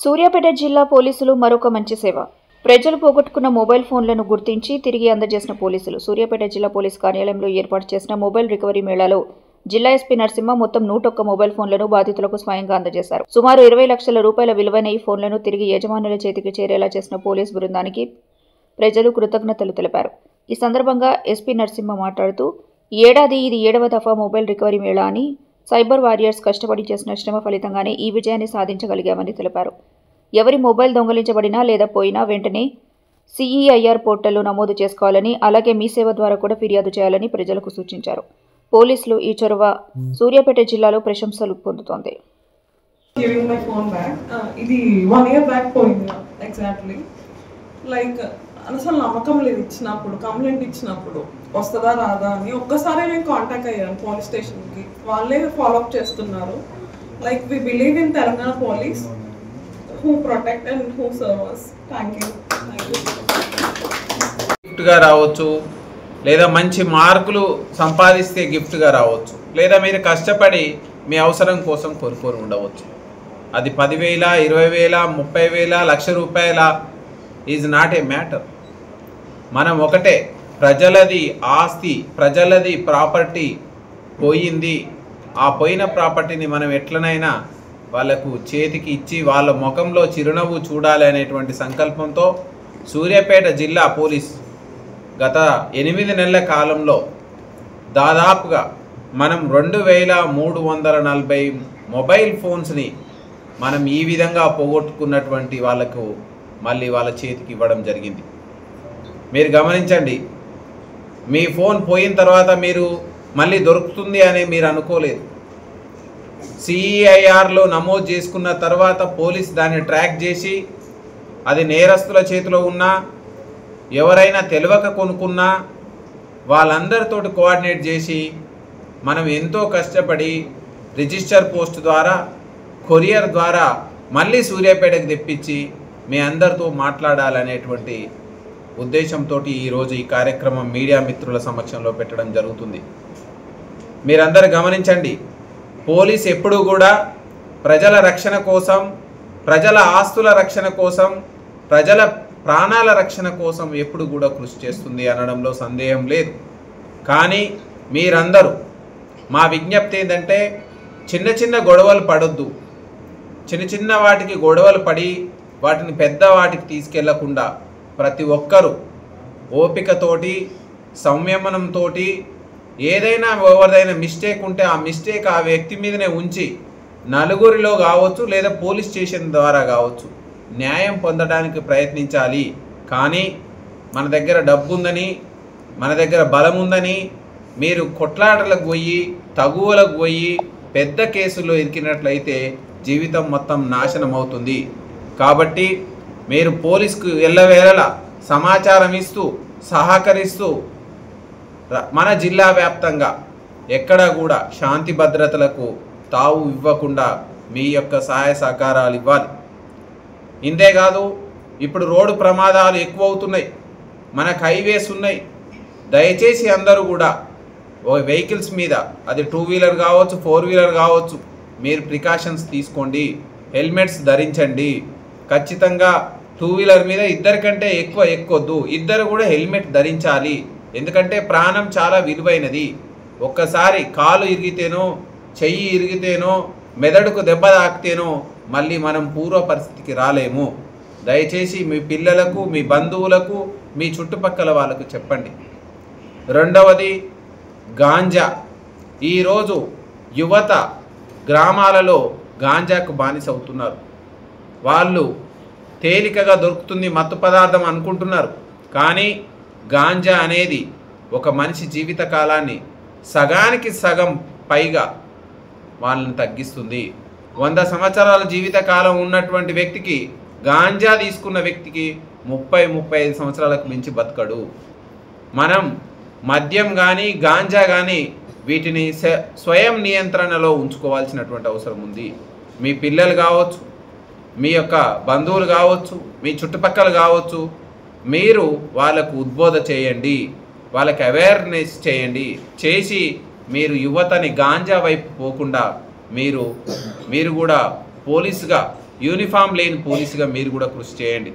సూర్యాపేట జిల్లా పోలీసులు మరొక మంచి సేవ. ప్రజలు పోగొట్టుకున్న మొబైల్ ఫోన్లను గుర్తించి తిరిగి అందజేసిన పోలీసులు. సూర్యాపేట జిల్లా పోలీసు కార్యాలయంలో ఏర్పాటు చేసిన మొబైల్ రికవరీ మేళాలో జిల్లా ఎస్పీ నరసింహ మొత్తం 101 మొబైల్ ఫోన్లను బాధితులకు స్వయంగా అందజేశారు. సుమారు 20 లక్షల రూపాయల విలువైన ఈ ఫోన్లను తిరిగి యజమానుల చేతికి చేరేలా చేసిన పోలీసు బృందానికి ప్రజలు కృతజ్ఞతలు తెలిపారు. ఈ సందర్భంగా ఎస్పీ నరసింహ మాట్లాడుతూ, ఈ ఏడాది ఇది 7వ దఫా మొబైల్ రికవరీ మేళా అని, సైబర్ వారియర్స్ కష్టపడి చేసిన శ్రమ ఫలితంగానే ఈ విజయాన్ని సాధించగలిగామని తెలిపారు. ఎవరి మొబైల్ దొంగలించబడినా లేదా పోయినా వెంటనే CEIR పోర్టల్లో నమోదు చేసుకోవాలని, అలాగే మీ సేవ ద్వారా కూడా ఫిర్యాదు చేయాలని ప్రజలకు సూచించారు. పోలీసులు ఈ చొరవ సూర్యాపేట జిల్లాలో ప్రశంసలు పొందుతోంది. ఇది 1 year బ్యాక్ పోయింది ఎగ్జాక్ట్లీ. లైక్ అసలు నమ్మకం లేదు. ఇచ్చినప్పుడు కంప్లైంట్ ఇచ్చినప్పుడు వస్తుందా రాదా అని ఒక్కసారి నేను కాంటాక్ట్ అయ్యాను పోలీస్ స్టేషన్కి. వాళ్ళే ఫాలోఅప్ చేస్తున్నారు. Like we believe in Telangana police who protect and who serve us. Thank you. గిఫ్ట్గా రావచ్చు, లేదా మంచి మార్కులు సంపాదిస్తే గిఫ్ట్గా రావచ్చు, లేదా మీరు కష్టపడి మీ అవసరం కోసం కోరుకొని ఉండవచ్చు. అది 10,000, 20,000, 30,000, ₹1,00,000 ఈజ్ నాట్ ఏ మ్యాటర్. మనం ఒకటే, ప్రజలది ఆస్తి, ప్రజలది ప్రాపర్టీ పోయింది. ఆ పోయిన ప్రాపర్టీని మనం ఎట్లనైనా వాళ్ళకు చేతికి ఇచ్చి వాళ్ళ ముఖంలో చిరునవ్వు చూడాలి అనేటువంటి సంకల్పంతో సూర్యాపేట జిల్లా పోలీస్ గత 8 నెలల కాలంలో దాదాపుగా మనం 2,340 మొబైల్ ఫోన్స్ని మనం ఈ విధంగా పోగొట్టుకున్నటువంటి వాళ్ళకు మళ్ళీ వాళ్ళ చేతికి ఇవ్వడం జరిగింది. మీరు గమనించండి, మీ ఫోన్ పోయిన తర్వాత మీరు మళ్ళీ దొరుకుతుంది అని మీరు అనుకోలేదు. CEIRలో నమోదు చేసుకున్న తర్వాత పోలీస్ దాన్ని ట్రాక్ చేసి, అది నేరస్తుల చేతిలో ఉన్నా, ఎవరైనా తెలియక కొనుక్కున్నా వాళ్ళందరితోటి కోఆర్డినేట్ చేసి మనం ఎంతో కష్టపడి రిజిస్టర్ పోస్ట్ ద్వారా, కొరియర్ ద్వారా మళ్ళీ సూర్యాపేటకు తెప్పించి మీ అందరితో మాట్లాడాలనేటువంటి ఉద్దేశంతో ఈరోజు ఈ కార్యక్రమం మీడియా మిత్రుల సమక్షంలో పెట్టడం జరుగుతుంది. మీరందరూ గమనించండి, పోలీస్ ఎప్పుడూ కూడా ప్రజల రక్షణ కోసం, ప్రజల ఆస్తుల రక్షణ కోసం, ప్రజల ప్రాణాల రక్షణ కోసం ఎప్పుడు కూడా కృషి చేస్తుంది అనడంలో సందేహం లేదు. కానీ మీరందరూ, మా విజ్ఞప్తి ఏంటంటే, చిన్న చిన్న గొడవలు పడొద్దు. చిన్న చిన్న వాటికి గొడవలు పడి వాటిని పెద్ద వాటికి తీసుకెళ్లకుండా ప్రతి ఒక్కరూ ఓపికతోటి, సంయమనంతో, ఏదైనా ఎవరిదైనా మిస్టేక్ ఉంటే ఆ మిస్టేక్ ఆ వ్యక్తి మీదనే ఉంచి నలుగురిలో కావచ్చు, లేదా పోలీస్ స్టేషన్ ద్వారా కావచ్చు న్యాయం పొందడానికి ప్రయత్నించాలి. కానీ మన దగ్గర డబ్బు ఉందని, మన దగ్గర బలం ఉందని మీరు కొట్లాటలకు పోయి, తగువలకు పోయి పెద్ద కేసుల్లో ఇరికినట్లయితే జీవితం మొత్తం నాశనం అవుతుంది. కాబట్టి మీరు పోలీసుకు ఎల్లవేళలా సమాచారం ఇస్తూ, సహకరిస్తూ మన జిల్లా వ్యాప్తంగా ఎక్కడా కూడా శాంతి భద్రతలకు తావు ఇవ్వకుండా మీ యొక్క సహాయ సహకారాలు ఇవ్వాలి. ఇంతేకాదు, ఇప్పుడు రోడ్డు ప్రమాదాలు ఎక్కువ అవుతున్నాయి, మనకు హైవేస్ ఉన్నాయి. దయచేసి అందరూ కూడా వెహికల్స్ మీద, అది 2 వీలర్ కావచ్చు, 4 వీలర్ కావచ్చు, మీరు ప్రికాషన్స్ తీసుకోండి. హెల్మెట్స్ ధరించండి. ఖచ్చితంగా 2 వీలర్ మీద ఇద్దరికంటే ఎక్కువ ఎక్కొద్దు. ఇద్దరు కూడా హెల్మెట్ ధరించాలి. ఎందుకంటే ప్రాణం చాలా విలువైనది. ఒక్కసారి కాలు ఇరిగితేనో, చెయ్యి ఇరిగితేనో, మెదడుకు దెబ్బ తాకితేనో మళ్ళీ మనం పూర్వ పరిస్థితికి రాలేము. దయచేసి మీ పిల్లలకు, మీ బంధువులకు, మీ చుట్టుపక్కల వాళ్ళకు చెప్పండి. రెండవది, గాంజా. ఈరోజు యువత గ్రామాలలో గాంజాకు బానిస అవుతున్నారు. వాళ్ళు తేలికగా దొరుకుతుంది మత్తు పదార్థం అనుకుంటున్నారు. కానీ గాంజా అనేది ఒక మనిషి జీవిత కాలాన్ని సగానికి సగం పైగా వాళ్ళని తగ్గిస్తుంది. 100 సంవత్సరాల జీవిత కాలం ఉన్నటువంటి వ్యక్తికి, గాంజా తీసుకున్న వ్యక్తికి 30-35 సంవత్సరాలకు మించి బతకడు. మనం మద్యం కానీ, గాంజా కానీ వీటిని స్వయం నియంత్రణలో ఉంచుకోవాల్సినటువంటి అవసరం ఉంది. మీ పిల్లలు కావచ్చు, మీ యొక్క బంధువులు కావచ్చు, మీ చుట్టుపక్కల కావచ్చు, మీరు వాళ్ళకు ఉద్బోధ చేయండి, వాళ్ళకి అవేర్నెస్ చేయండి. చేసి మీరు యువతని గాంజా వైపు పోకుండా మీరు కూడా పోలీసుగా యూనిఫామ్ లేని పోలీసుగా మీరు కూడా కృషి చేయండి.